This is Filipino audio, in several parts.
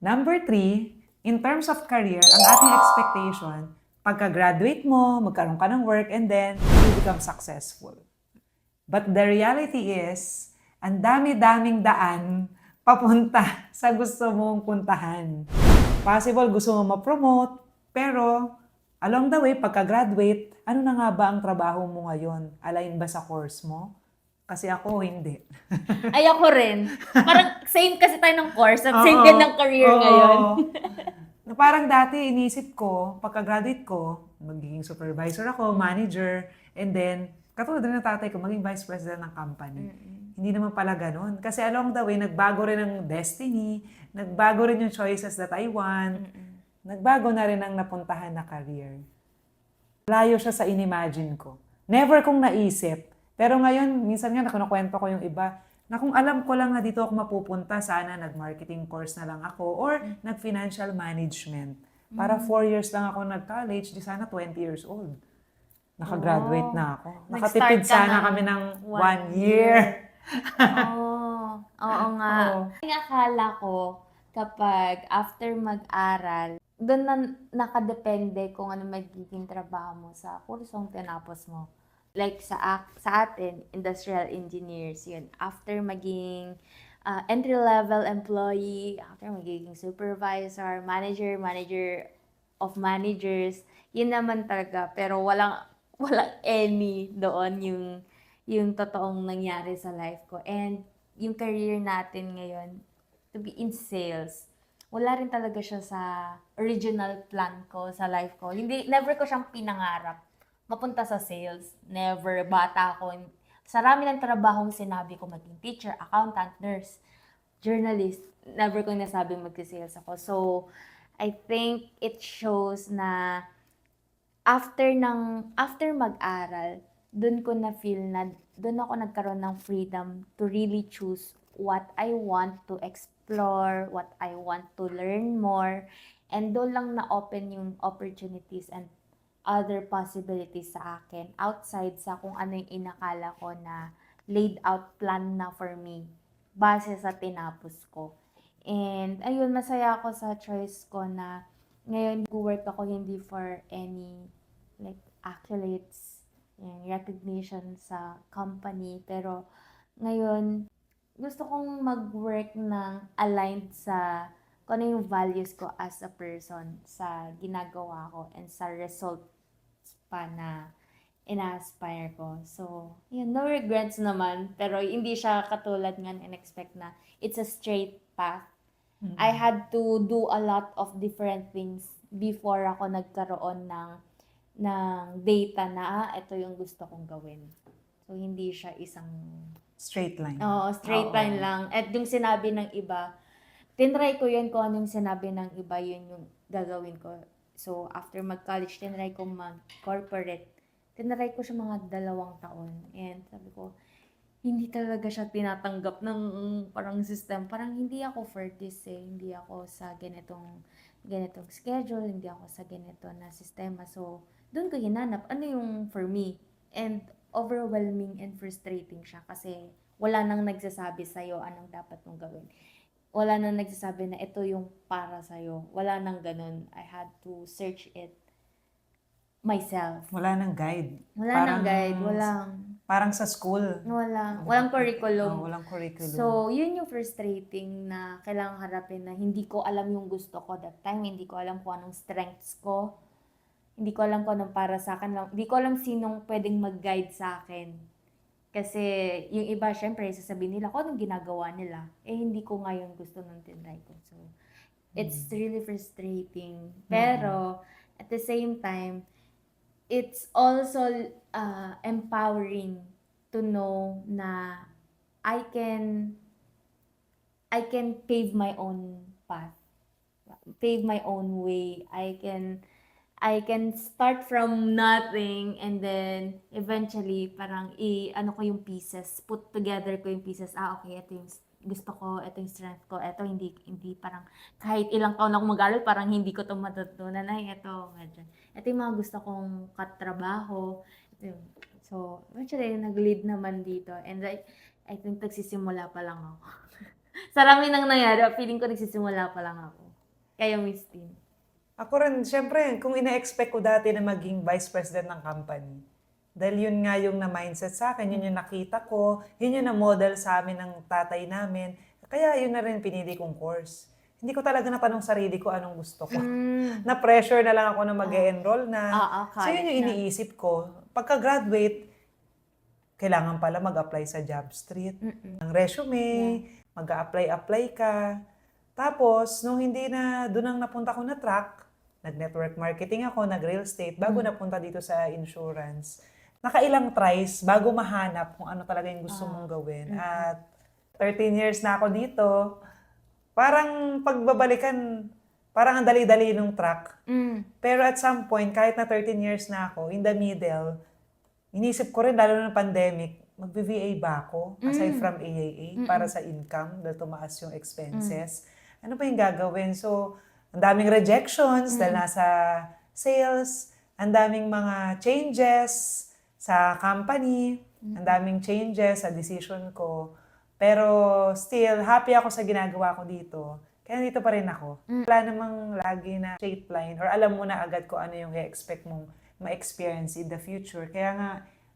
Number three, in terms of career, ang ating expectation, pagka-graduate mo, magkaroon ka ng work, and then you become successful. But the reality is, ang dami-daming daan papunta sa gusto mong puntahan. Possible gusto mo ma-promote, pero along the way, pagka-graduate, ano na nga ba ang trabaho mo ngayon? Align ba sa course mo? Kasi ako, hindi. Ay, ako rin. Parang same kasi tayo ng course at same Oo, din ng career oo. ngayon. Na parang dati, inisip ko, pagka-graduate ko, magiging supervisor ako, manager, and then, katulad rin ng tatay ko, maging vice president ng company. Hindi naman pala ganun. Kasi along the way, nagbago rin ang destiny, nagbago rin yung choices that I want, nagbago na rin ang napuntahan na career. Layo siya sa inimagine ko. Never kong naisip. Pero ngayon, minsan nga nakukwento ko yung iba, na kung alam ko lang na dito ako mapupunta, sana nag-marketing course na lang ako or nag-financial management. Para 4 years lang ako nag-college, di sana 20 years old. Nakagraduate Oh. na ako. Nag-start Nakatipid ka sana ng kami ng 1 1 year. Oo nga. Oo. Ang akala ko, kapag after mag-aral, doon na nakadepende kung ano magiging trabaho mo sa kursong tinapos mo. Like sa atin, industrial engineers, yun. After maging entry-level employee, after magiging supervisor, manager of managers, yun naman talaga. Pero walang any doon yung totoong nangyari sa life ko. And yung career natin ngayon, to be in sales, wala rin talaga siya sa original plan ko sa life ko. Never ko siyang pinangarap mapunta sa sales. Never. Bata ako. Sarami ng trabahong sinabi ko maging teacher, accountant, nurse, journalist. Never ko nasabing mag-sales ako. So, I think it shows na after mag-aral, doon ko na feel na doon ako nagkaroon ng freedom to really choose what I want to explore, what I want to learn more, and doon lang na-open yung opportunities and other possibilities sa akin outside sa kung ano yung inakala ko na laid out plan na for me base sa tinapos ko. And ayun, masaya ako sa choice ko na ngayon work ako hindi for any like accolades, yung recognition sa company, pero ngayon gusto kong mag-work ng aligned sa kung ano yung values ko as a person sa ginagawa ko and sa results pa na ina-aspire ko. So, yun, no regrets naman. Pero hindi siya katulad nga in-expect na it's a straight path. I had to do a lot of different things before ako nagkaroon ng data na ito yung gusto kong gawin. So, hindi siya isang Straight line. straight Oo. line lang. At yung sinabi ng iba, tinry ko yun kung anong sinabi ng iba, yun yung gagawin ko. So, after mag-college, tinry ko mag-corporate. Tinry ko siya mga 2 taon. And sabi ko, hindi talaga siya tinatanggap ng parang system. Parang hindi ako for this eh. Hindi ako sa ganitong schedule, hindi ako sa ganito na sistema. So, doon ko hinanap ano yung for me. And overwhelming and frustrating siya kasi wala nang nagsasabi sa'yo anong dapat mong gawin. Wala nang nagsasabi na ito yung para sa'yo. Wala nang ganun. I had to search it myself. Wala nang guide. Wala nang guide. Parang sa school. Walang curriculum. Walang curriculum. So, yun yung frustrating na kailangan harapin na hindi ko alam yung gusto ko that time. Hindi ko alam kung anong strengths ko. Hindi ko alam kung anong para sa akin. Hindi ko alam sinong pwedeng mag-guide sa akin. Kasi yung iba, syempre, sasabihin nila kung anong ginagawa nila. Eh, hindi ko ngayon gusto nung tinry ko. So, it's really frustrating. Pero, at the same time, it's also empowering to know na I can pave my own path, pave my own way. I can start from nothing and then eventually parang ano ko yung pieces, put together ko yung pieces. Okay, ito yung gusto ko, ito yung strength ko, ito hindi parang kahit ilang taon ako mag-aral, parang hindi ko to matutunan. Ay, ito, medyo. Ito yung mga gusto kong katrabaho. So, eventually, nag-lead naman dito. And I think nagsisimula pa lang ako. Sarami nang nangyari. Feeling ko nagsisimula pa lang ako. Kayo, Miss Tin. Ako rin, syempre, kung ina-expect ko dati na maging vice president ng company, dahil yun nga yung na-mindset sa akin, yun yung nakita ko, yun yung na-model sa amin ng tatay namin. Kaya yun na rin pinili kong course. Hindi ko talaga natanong sarili ko anong gusto ko. Na-pressure na lang ako na mag-e-enroll na. So yun yung college na. iniisip ko. Pagka-graduate, kailangan pala mag-apply sa job street. Ng resume, mag-a-apply ka. Tapos, nung hindi na, doon ang napunta ko na track, nag-network marketing ako, nag-real estate, bago napunta dito sa insurance. Nakailang tries bago mahanap kung ano talaga yung gusto mong gawin. At 13 years na ako dito, parang pagbabalikan, parang ang dali-dali nung track. Pero at some point, kahit na 13 years na ako, in the middle, inisip ko rin, lalo na ng pandemic, mag-VA ba ako? Aside from AAA, para sa income, dahil tumaas yung expenses. Ano pa yung gagawin? So, ang daming rejections dahil nasa sales, ang daming mga changes sa company, ang daming changes sa decision ko. Pero still, happy ako sa ginagawa ko dito. Kaya dito pa rin ako. Wala namang lagi na straight line or alam mo na agad kung ano yung i-expect mong ma-experience in the future. Kaya nga,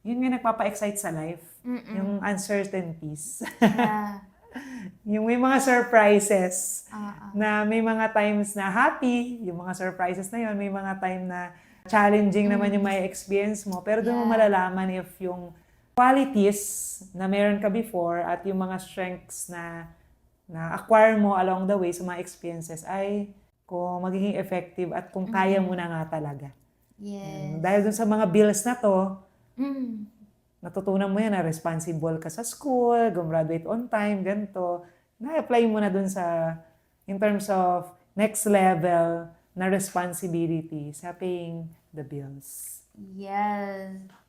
yun nga nagpapa-excite sa life. Yung uncertainties. Yeah. Yung may mga surprises na may mga times na happy, yung mga surprises na yun, may mga time na challenging naman yung may experience mo. Pero doon mo malalaman if yung qualities na meron ka before at yung mga strengths na acquire mo along the way sa mga experiences ay kung magiging effective at kung kaya mo na nga talaga. Yes. Dahil dun sa mga bills na to, natutunan mo yan na responsible ka sa school, gumraduate on time, ganito. Na-apply mo na dun sa, in terms of next level na responsibility sa paying the bills. Yes.